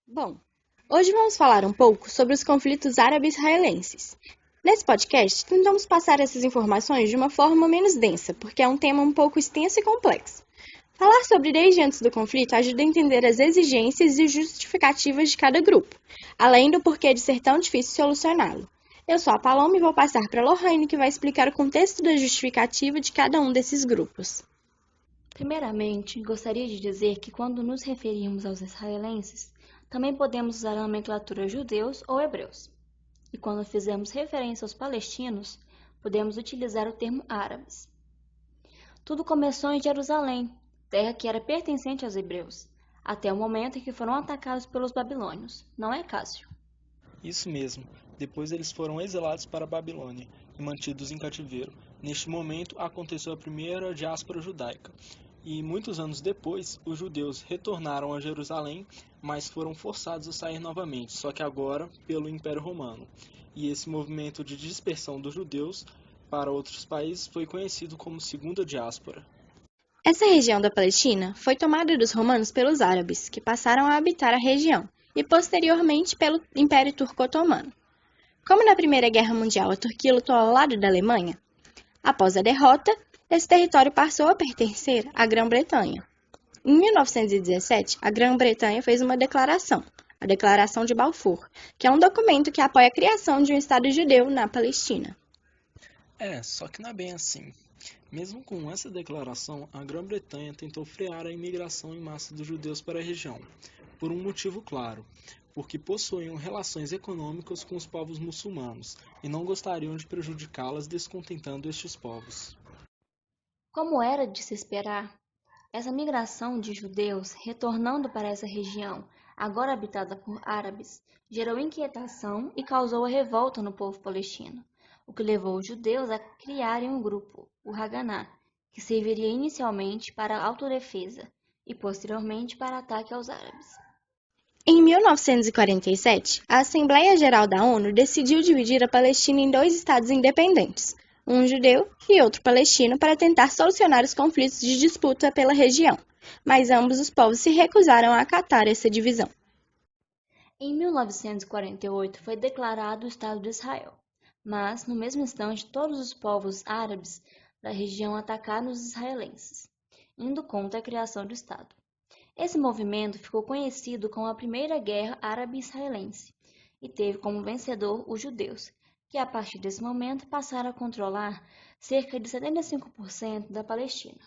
Bom, hoje vamos falar um pouco sobre os conflitos árabe-israelenses. Nesse podcast, tentamos passar essas informações de uma forma menos densa, porque é um tema um pouco extenso e complexo. Falar sobre desde antes do conflito ajuda a entender as exigências e justificativas de cada grupo, além do porquê de ser tão difícil solucioná-lo. Eu sou a Paloma e vou passar para a Lohane, que vai explicar o contexto da justificativa de cada um desses grupos. Primeiramente, gostaria de dizer que quando nos referimos aos israelenses, também podemos usar a nomenclatura judeus ou hebreus. E quando fizermos referência aos palestinos, podemos utilizar o termo árabes. Tudo começou em Jerusalém, terra que era pertencente aos hebreus, até o momento em que foram atacados pelos babilônios. Não é, Cássio? Isso mesmo, depois eles foram exilados para a Babilônia e mantidos em cativeiro. Neste momento aconteceu a primeira diáspora judaica, e muitos anos depois os judeus retornaram a Jerusalém, mas foram forçados a sair novamente, só que agora pelo Império Romano. E esse movimento de dispersão dos judeus para outros países foi conhecido como Segunda Diáspora. Essa região da Palestina foi tomada dos romanos pelos árabes, que passaram a habitar a região, e posteriormente pelo Império Turco-Otomano. Como na Primeira Guerra Mundial a Turquia lutou ao lado da Alemanha, após a derrota, esse território passou a pertencer à Grã-Bretanha. Em 1917, a Grã-Bretanha fez uma declaração, a Declaração de Balfour, que é um documento que apoia a criação de um Estado judeu na Palestina. Só que não é bem assim. Mesmo com essa declaração, a Grã-Bretanha tentou frear a imigração em massa dos judeus para a região, por um motivo claro, porque possuíam relações econômicas com os povos muçulmanos e não gostariam de prejudicá-las descontentando estes povos. Como era de se esperar, essa migração de judeus retornando para essa região, agora habitada por árabes, gerou inquietação e causou a revolta no povo palestino, o que levou os judeus a criarem um grupo, o Haganá, que serviria inicialmente para autodefesa e posteriormente para ataque aos árabes. Em 1947, a Assembleia Geral da ONU decidiu dividir a Palestina em dois estados independentes, um judeu e outro palestino, para tentar solucionar os conflitos de disputa pela região, mas ambos os povos se recusaram a acatar essa divisão. Em 1948 foi declarado o Estado de Israel, mas, no mesmo instante, todos os povos árabes da região atacaram os israelenses, indo contra a criação do Estado. Esse movimento ficou conhecido como a Primeira Guerra Árabe-Israelense e teve como vencedor os judeus, que a partir desse momento passaram a controlar cerca de 75% da Palestina.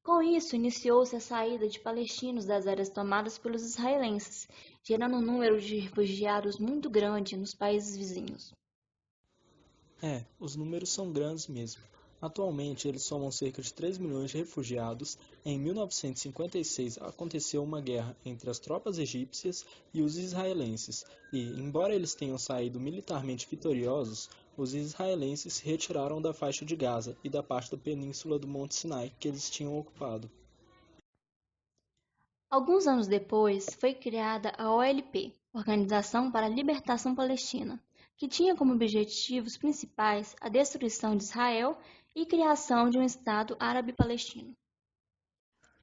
Com isso, iniciou-se a saída de palestinos das áreas tomadas pelos israelenses, gerando um número de refugiados muito grande nos países vizinhos. Os números são grandes mesmo. Atualmente, eles somam cerca de 3 milhões de refugiados. Em 1956, aconteceu uma guerra entre as tropas egípcias e os israelenses, e, embora eles tenham saído militarmente vitoriosos, os israelenses se retiraram da faixa de Gaza e da parte da península do Monte Sinai que eles tinham ocupado. Alguns anos depois, foi criada a OLP, Organização para a Libertação Palestina, que tinha como objetivos principais a destruição de Israel e criação de um Estado árabe-palestino.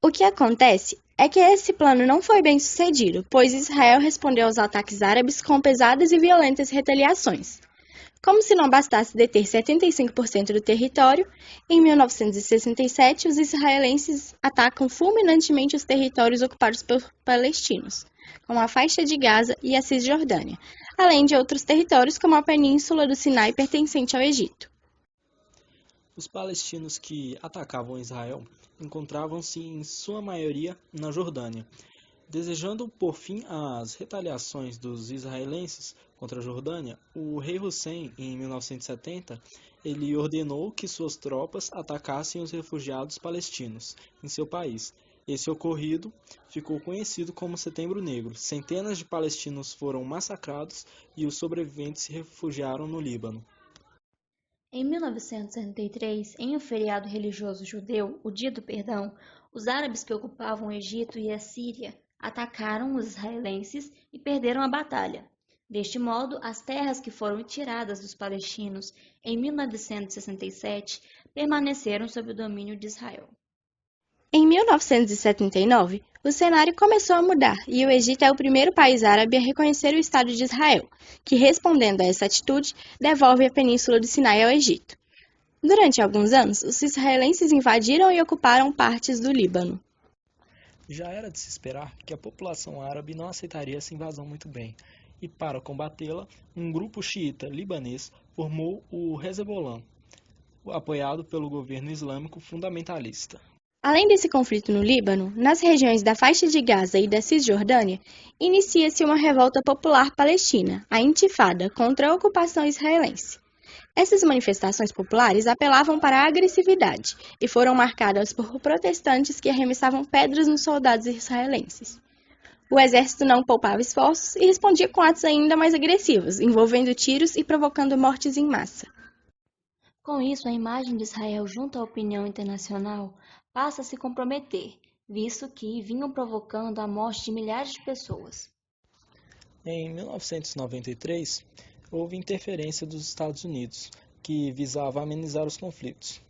O que acontece é que esse plano não foi bem sucedido, pois Israel respondeu aos ataques árabes com pesadas e violentas retaliações. Como se não bastasse deter 75% do território, em 1967 os israelenses atacam fulminantemente os territórios ocupados por palestinos, como a faixa de Gaza e a Cisjordânia, além de outros territórios como a península do Sinai pertencente ao Egito. Os palestinos que atacavam Israel encontravam-se em sua maioria na Jordânia. Desejando pôr fim às retaliações dos israelenses contra a Jordânia, o rei Hussein, em 1970, ele ordenou que suas tropas atacassem os refugiados palestinos em seu país. Esse ocorrido ficou conhecido como Setembro Negro. Centenas de palestinos foram massacrados e os sobreviventes se refugiaram no Líbano. Em 1963, em um feriado religioso judeu, o Dia do Perdão, os árabes que ocupavam o Egito e a Síria atacaram os israelenses e perderam a batalha. Deste modo, as terras que foram tiradas dos palestinos em 1967 permaneceram sob o domínio de Israel. Em 1979, o cenário começou a mudar e o Egito é o primeiro país árabe a reconhecer o Estado de Israel, que, respondendo a essa atitude, devolve a Península do Sinai ao Egito. Durante alguns anos, os israelenses invadiram e ocuparam partes do Líbano. Já era de se esperar que a população árabe não aceitaria essa invasão muito bem, e para combatê-la, um grupo xiita libanês formou o Hezbollah, apoiado pelo governo islâmico fundamentalista. Além desse conflito no Líbano, nas regiões da faixa de Gaza e da Cisjordânia, inicia-se uma revolta popular palestina, a Intifada, contra a ocupação israelense. Essas manifestações populares apelavam para a agressividade e foram marcadas por protestantes que arremessavam pedras nos soldados israelenses. O exército não poupava esforços e respondia com atos ainda mais agressivos, envolvendo tiros e provocando mortes em massa. Com isso, a imagem de Israel junto à opinião internacional passa a se comprometer, visto que vinham provocando a morte de milhares de pessoas. Em 1993, houve interferência dos Estados Unidos, que visava amenizar os conflitos.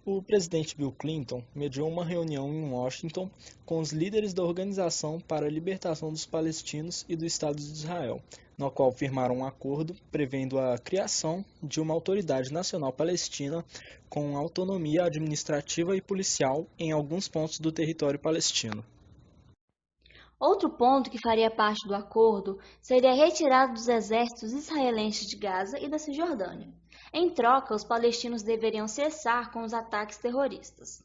O presidente Bill Clinton mediou uma reunião em Washington com os líderes da Organização para a Libertação dos Palestinos e do Estado de Israel, no qual firmaram um acordo prevendo a criação de uma autoridade nacional palestina com autonomia administrativa e policial em alguns pontos do território palestino. Outro ponto que faria parte do acordo seria a retirada dos exércitos israelenses de Gaza e da Cisjordânia. Em troca, os palestinos deveriam cessar com os ataques terroristas.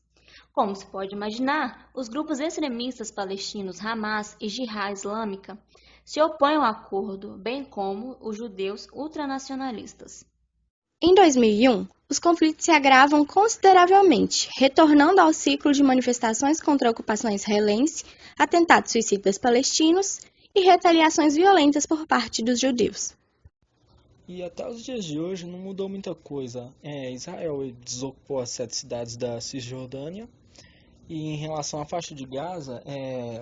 Como se pode imaginar, os grupos extremistas palestinos Hamas e Jihad Islâmica se opõem ao acordo, bem como os judeus ultranacionalistas. Em 2001, os conflitos se agravam consideravelmente, retornando ao ciclo de manifestações contra a ocupação israelense, atentados suicidas palestinos e retaliações violentas por parte dos judeus. E até os dias de hoje não mudou muita coisa. Israel desocupou as 7 cidades da Cisjordânia e em relação à faixa de Gaza,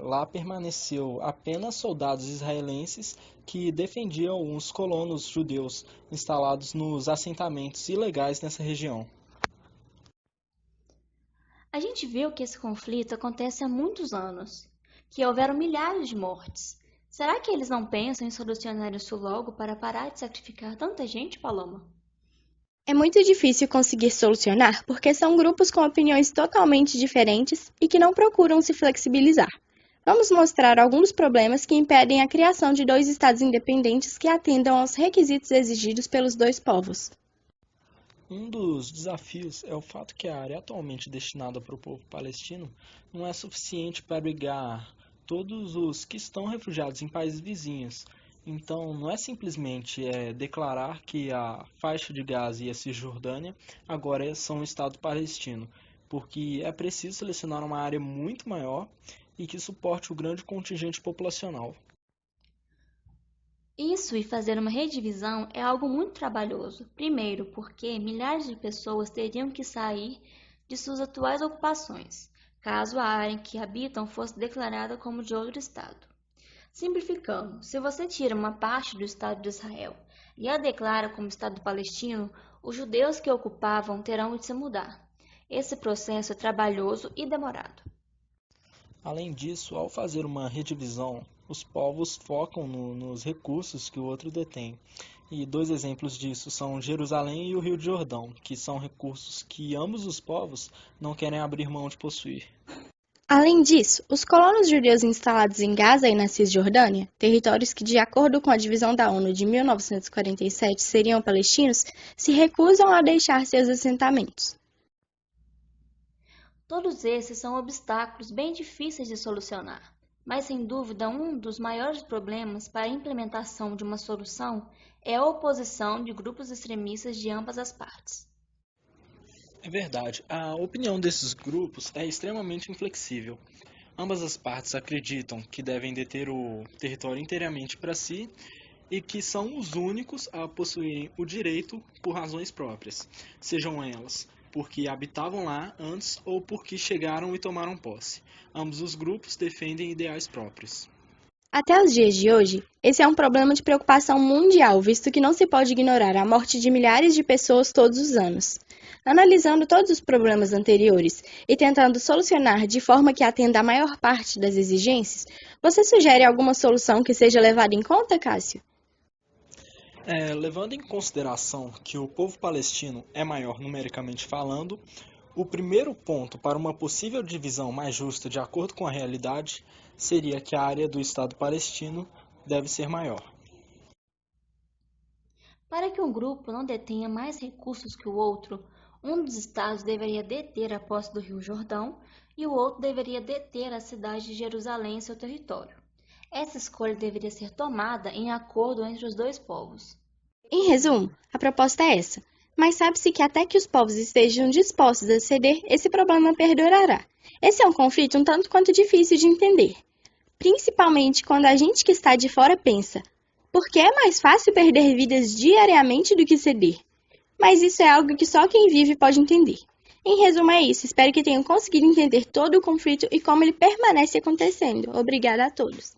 lá permaneceu apenas soldados israelenses que defendiam os colonos judeus instalados nos assentamentos ilegais nessa região. A gente viu que esse conflito acontece há muitos anos, que houveram milhares de mortes. Será que eles não pensam em solucionar isso logo para parar de sacrificar tanta gente, Paloma? É muito difícil conseguir solucionar porque são grupos com opiniões totalmente diferentes e que não procuram se flexibilizar. Vamos mostrar alguns problemas que impedem a criação de 2 estados independentes que atendam aos requisitos exigidos pelos 2 povos. Um dos desafios é o fato que a área atualmente destinada para o povo palestino não é suficiente para abrigar todos os que estão refugiados em países vizinhos. Então, não é simplesmente declarar que a faixa de Gaza e a Cisjordânia agora são um Estado palestino, porque é preciso selecionar uma área muito maior e que suporte o grande contingente populacional. Isso e fazer uma redivisão é algo muito trabalhoso. Primeiro, porque milhares de pessoas teriam que sair de suas atuais ocupações, caso a área em que habitam fosse declarada como de outro Estado. Simplificando, se você tira uma parte do Estado de Israel e a declara como Estado palestino, os judeus que ocupavam terão de se mudar. Esse processo é trabalhoso e demorado. Além disso, ao fazer uma redivisão, os povos focam nos recursos que o outro detém. E 2 exemplos disso são Jerusalém e o Rio de Jordão, que são recursos que ambos os povos não querem abrir mão de possuir. Além disso, os colonos judeus instalados em Gaza e na Cisjordânia, territórios que, de acordo com a divisão da ONU de 1947, seriam palestinos, se recusam a deixar seus assentamentos. Todos esses são obstáculos bem difíceis de solucionar, mas sem dúvida um dos maiores problemas para a implementação de uma solução é a oposição de grupos extremistas de ambas as partes. É verdade, a opinião desses grupos é extremamente inflexível. Ambas as partes acreditam que devem deter o território inteiramente para si e que são os únicos a possuírem o direito por razões próprias, sejam elas porque habitavam lá antes ou porque chegaram e tomaram posse. Ambos os grupos defendem ideais próprios. Até os dias de hoje, esse é um problema de preocupação mundial, visto que não se pode ignorar a morte de milhares de pessoas todos os anos. analisando todos os problemas anteriores e tentando solucionar de forma que atenda a maior parte das exigências, você sugere alguma solução que seja levada em conta, Cássio? Levando em consideração que o povo palestino é maior numericamente falando, o primeiro ponto para uma possível divisão mais justa de acordo com a realidade seria que a área do Estado palestino deve ser maior. Para que um grupo não detenha mais recursos que o outro, um dos estados deveria deter a posse do Rio Jordão e o outro deveria deter a cidade de Jerusalém em seu território. Essa escolha deveria ser tomada em acordo entre os dois povos. Em resumo, a proposta é essa, mas sabe-se que até que os povos estejam dispostos a ceder, esse problema perdurará. Esse é um conflito um tanto quanto difícil de entender, principalmente quando a gente que está de fora pensa: por que é mais fácil perder vidas diariamente do que ceder? Mas isso é algo que só quem vive pode entender. Em resumo é isso, espero que tenham conseguido entender todo o conflito e como ele permanece acontecendo. Obrigada a todos.